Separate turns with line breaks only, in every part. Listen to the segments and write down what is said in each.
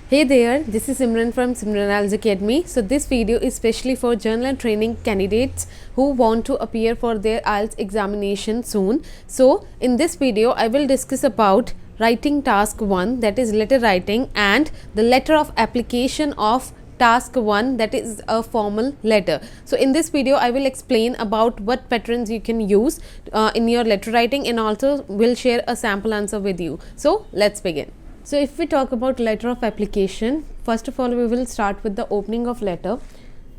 Hey there, this is Simran from Simran IELTS Academy. So this video is specially for journal training candidates who want to appear for their IELTS examination soon. So in this video, I will discuss about writing task 1, that is letter writing, and the letter of application of task 1, that is a formal letter. So in this video I will explain about what patterns you can use in your letter writing, and also will share a sample answer with you. So let's begin. So if we talk about letter of application, first of all we will start with the opening of letter.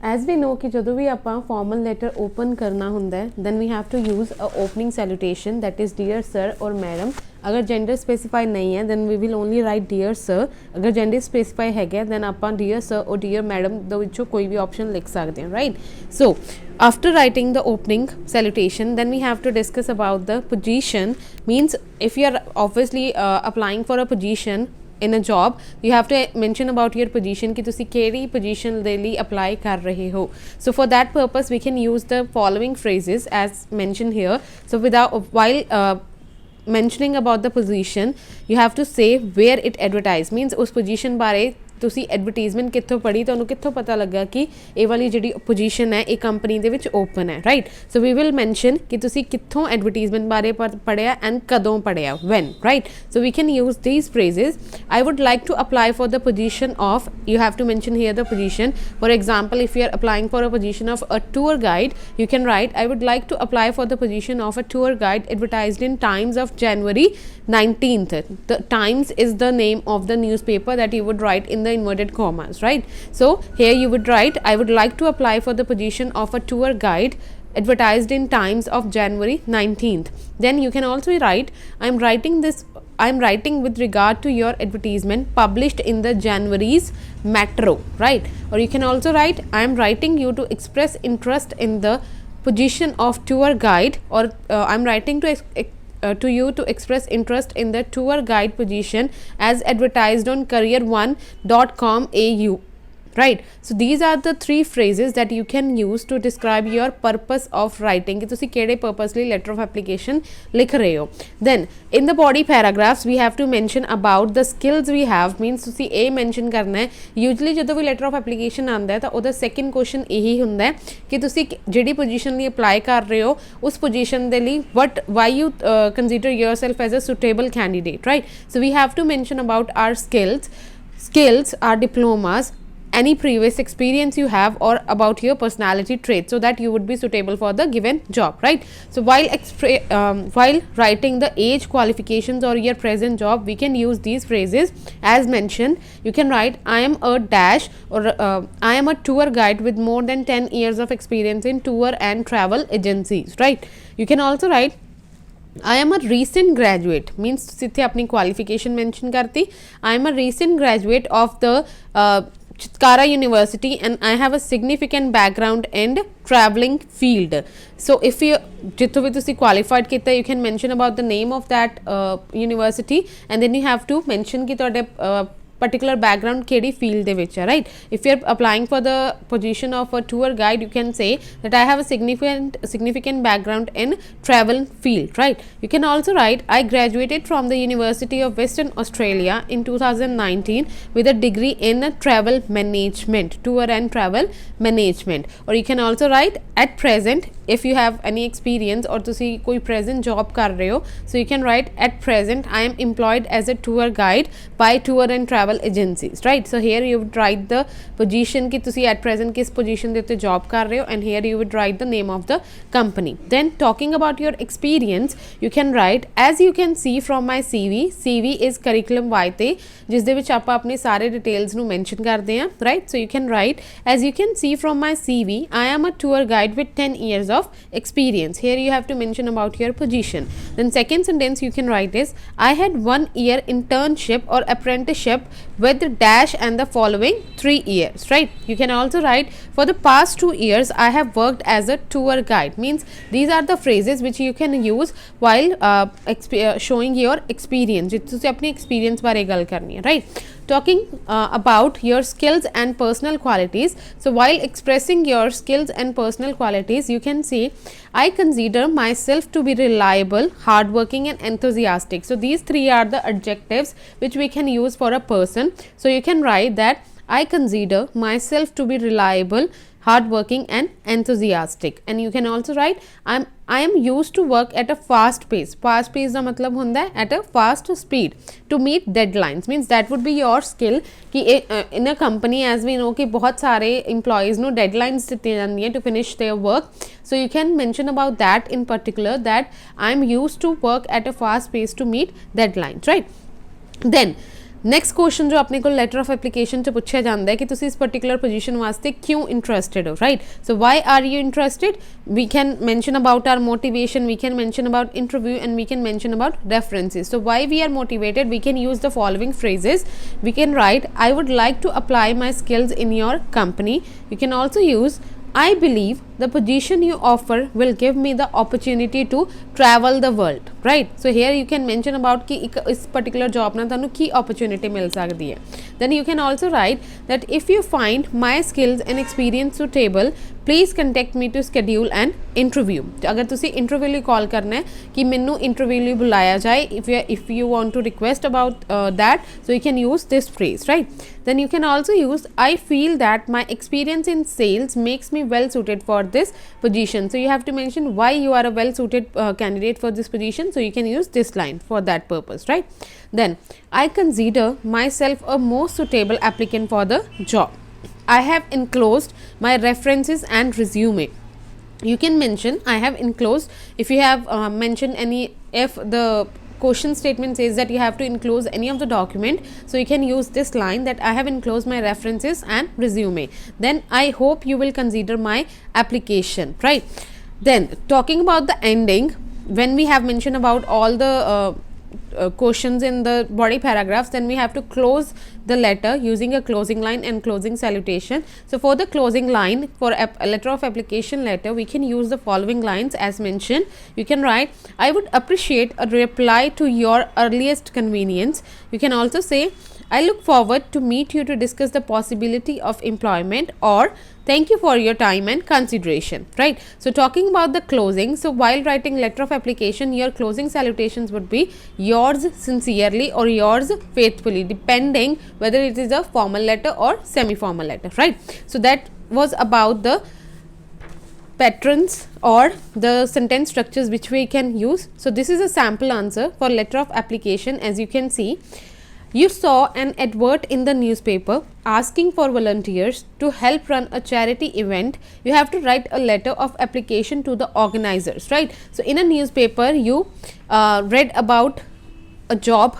As we know कि ਜਦੋਂ ਵੀ ਆਪਾਂ formal letter open करना ਹੁੰਦਾ है, then we have to use a opening salutation, that is dear sir or madam. अगर gender specify नहीं है, then we will only write dear sir. अगर gender specify है then ਆਪਾਂ dear sir or dear madam ਦੇ ਵਿੱਚੋਂ ਕੋਈ ਵੀ option ਲਿਖ ਸਕਦੇ ਹਾਂ, right? So after writing the opening salutation, then we have to discuss about the position. Means if you are obviously applying for a position in a job, you have to mention about your position कि तुसी केड़ी position ਦੇ ਲਈ apply कर रहे हो. So for that purpose we can use the following phrases as mentioned here. So while mentioning about the position, you have to say where it advertised. Means उस position बारे ਤੁਸੀਂ ਐਡਵਰਟਾਈਜ਼ਮੈਂਟ ਕਿੱਥੋਂ ਪੜ੍ਹੀ, ਤੁਹਾਨੂੰ ਕਿੱਥੋਂ ਪਤਾ ਲੱਗਾ ਕਿ ਇਹ ਵਾਲੀ ਜਿਹੜੀ ਪੋਜੀਸ਼ਨ ਹੈ ਇਹ ਕੰਪਨੀ ਦੇ ਵਿੱਚ ਓਪਨ ਹੈ, right? So we will mention ਕਿ ਤੁਸੀਂ ਕਿੱਥੋਂ ਐਡਵਰਟਾਈਜ਼ਮੈਂਟ ਬਾਰੇ ਪੜ੍ਹਿਆ ਐਂਡ ਕਦੋਂ ਪੜ੍ਹਿਆ, when, right? So we can use these phrases. I would like to apply for the position of, you have to mention here the position. For example, if you are applying for a position of a tour guide, you can write, I would like to apply for the position of a tour guide advertised in Times of January 19th. The Times is the name of the newspaper that you would write in the inverted commas, right? So here you would write, I would like to apply for the position of a tour guide advertised in Times of January 19th. Then you can also write, I'm writing with regard to your advertisement published in the January's Metro, right? Or you can also write, I am writing you to express interest in the position of tour guide, or I'm writing to you to express interest in the tour guide position as advertised on career1.com au, right? So these are the three phrases that you can use to describe your purpose of writing कि ਤੁਸੀਂ ਕਿਹੜੇ purpose ਲਈ letter of application ਲਿਖ ਰਹੇ ਹੋ. Then in the body paragraphs we have to mention about the skills we have. Means ਤੁਸੀਂ ਇਹ mention ਕਰਨਾ ਹੈ. Usually ਜਦੋਂ ਵੀ letter of application ਆਉਂਦਾ ਹੈ ਤਾਂ ਉਹਦਾ second question ਇਹੀ ਹੁੰਦਾ ਹੈ ਕਿ ਤੁਸੀਂ ਜਿਹੜੀ position ਲਈ apply ਕਰ ਰਹੇ ਹੋ ਉਸ position ਦੇ ਲਈ why you consider yourself as a suitable candidate, right? So we have to mention about our skills, our diplomas, any previous experience you have, or about your personality traits, so that you would be suitable for the given job, right? So while writing the age, qualifications, or your present job, we can use these phrases as mentioned. You can write, I am a dash, or I am a tour guide with more than 10 years of experience in tour and travel agencies, right? You can also write, I am a recent graduate. Means सिथे अपनी qualification mention करती, I am a recent graduate of the Chitkara University and I have a significant background in traveling field. So if you jitho bhi tusi qualified kita, you can mention about the name of that university, and then you have to mention ki tode particular background kedi field de vich hai, right? If you are applying for the position of a tour guide, you can say that I have a significant background in travel field, right? You can also write, I graduated from the University of Western Australia in 2019 with a degree in travel management, tour and travel management. Or you can also write, at present, if you have any experience or तुसी कोई present job कर रहे हो, so you can write, at present I am employed as a tour guide by tour and travel agencies, right? So here you would write the position कि तुसी at present किस position देते job कर रहे हो, and here you would write the name of the company. Then talking about your experience, you can write, as you can see from my CV is curriculum vitae, जिस दे विच आपां अपने सारे details ਨੂੰ mention ਕਰਦੇ हैं, right? So you can write, as you can see from my CV, I am a tour guide with 10 years of experience. Here you have to mention about your position. Then second sentence you can write is, I had 1 year internship or apprenticeship with dash and the following 3 years, right? You can also write, for the past 2 years I have worked as a tour guide. Means these are the phrases which you can use while showing your experience. जिस तुसी अपनी experience बारे गल करनी है, right? talking about your skills and personal qualities. So while expressing your skills and personal qualities, you can say, I consider myself to be reliable, hardworking and enthusiastic. So these three are the adjectives which we can use for a person. So you can write that I consider myself to be reliable, hardworking and enthusiastic. And you can also write I am used to work at a fast pace. Fast pace का मतलब होता है at a fast speed to meet deadlines. Means that would be your skill कि in a company as we know कि बहुत सारे employees no deadlines दिती जाती हैं to finish their work. So you can mention about that in particular, that I am used to work at a fast pace to meet deadlines, right? Then next question जो अपने को letter of application से पूछा जाता है कि तुसी इस पर्टिकुलर पोजीशन वास्ते क्यों इंटरेस्टेड हो, right? So why are you interested? We can mention about our motivation, we can mention about interview and we can mention about references. So why we are motivated, we can use the following phrases. We can write I would like to apply my skills in your company. You can also use I believe the position you offer will give me the opportunity to travel the world, right? So here you can mention about कि इस particular job ना तानू की opportunity मिल सकती है. Then you can also write that if you find my skills and experience suitable, please contact me to schedule an interview. अगर तुसी interview ਲਈ call करना है कि मैनू interview ਲਈ बुलाया जाए, if you want to request about that, so you can use this phrase, right? Then you can also use I feel that my experience in sales makes me well suited for this position. So you have to mention why you are a well suited candidate for this position. So you can use this line for that purpose, right? Then I consider myself a most suitable applicant for the job. I have enclosed my references and resume. You can mention I have enclosed if you have mentioned any, if the question statement says that you have to enclose any of the document, so you can use this line that I have enclosed my references and resume. Then I hope you will consider my application, right? Then talking about the ending, when we have mentioned about all the questions in the body paragraphs, then we have to close the letter using a closing line and closing salutation. So for the closing line, for a letter of application letter, we can use the following lines as mentioned. You can write I would appreciate a reply to your earliest convenience. You can also say I look forward to meet you to discuss the possibility of employment, or thank you for your time and consideration, right? So talking about the closing, so while writing letter of application, your closing salutations would be yours sincerely or yours faithfully, depending whether it is a formal letter or semi-formal letter, right? So that was about the patterns or the sentence structures which we can use. So this is a sample answer for letter of application. As you can see, you saw an advert in the newspaper asking for volunteers to help run a charity event. You have to write a letter of application to the organizers, right? So in a newspaper, you read about a job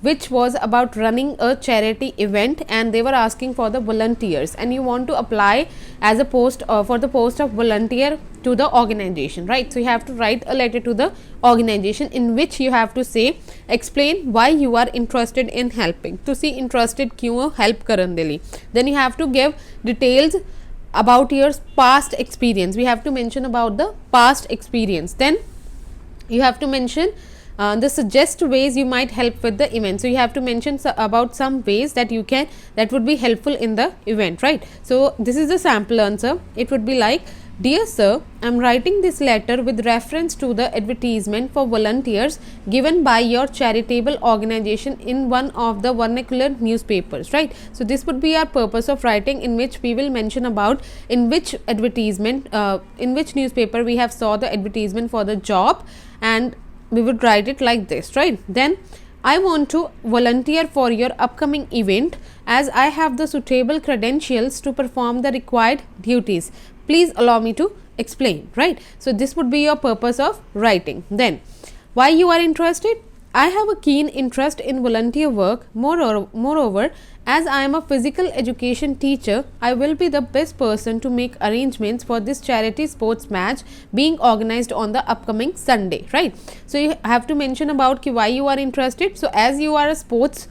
which was about running a charity event, and they were asking for the volunteers, and you want to apply as a post for the post of volunteer to the organization, right? So you have to write a letter to the organization in which you have to say, explain why you are interested in helping. To see interested क्यों help Karan they Lee. Then you have to give details about your past experience. We have to mention about the past experience. Then you have to mention the suggest ways you might help with the event. So you have to mention about some ways that you can, that would be helpful in the event, right? So this is the sample answer. It would be like, dear sir, I am writing this letter with reference to the advertisement for volunteers given by your charitable organization in one of the vernacular newspapers, right? So this would be our purpose of writing, in which we will mention about in which advertisement, in which newspaper we have saw the advertisement for the job, and we would write it like this, right? Then I want to volunteer for your upcoming event as I have the suitable credentials to perform the required duties. Please allow me to explain, right? So this would be your purpose of writing. Then why you are interested? I have a keen interest in volunteer work. Moreover, as I am a physical education teacher, I will be the best person to make arrangements for this charity sports match being organized on the upcoming Sunday, right? So you have to mention about why you are interested. So as you are a sports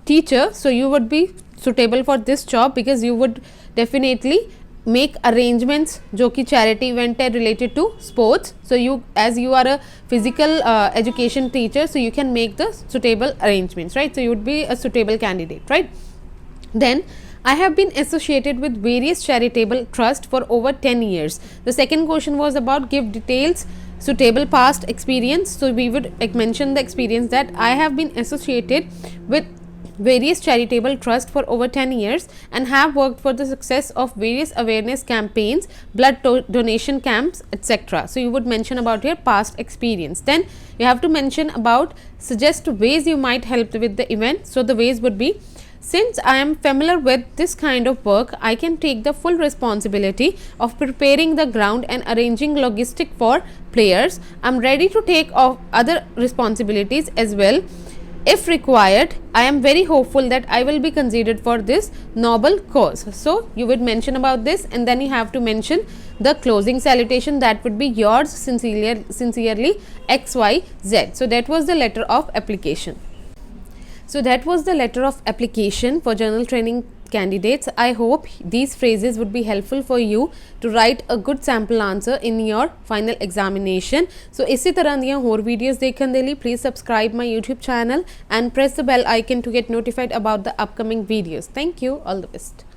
teacher, so you would be suitable for this job because you would definitely make arrangements जो कि charity event है related to sports. So you, as you are a physical education teacher, so you can make the suitable arrangements, right? So you would be a suitable candidate, right? Then I have been associated with various charitable trusts for over 10 years. The second question was about give details suitable past experience. So we would mention the experience that I have been associated with various charitable trusts for over 10 years and have worked for the success of various awareness campaigns, blood donation camps, etc. So you would mention about your past experience. Then you have to mention about suggest ways you might help with the event. So the ways would be, since I am familiar with this kind of work, I can take the full responsibility of preparing the ground and arranging logistic for players. I am ready to take off other responsibilities as well if required. I am very hopeful that I will be considered for this noble cause. So you would mention about this, and then you have to mention the closing salutation, that would be yours sincerely XYZ. So that was the letter of application. So that was the letter of application for general training candidates. I hope these phrases would be helpful for you to write a good sample answer in your final examination. So इसी तरह दियां होर videos देखने के लिए please subscribe my YouTube channel and press the bell icon to get notified about the upcoming videos. Thank you. All the best.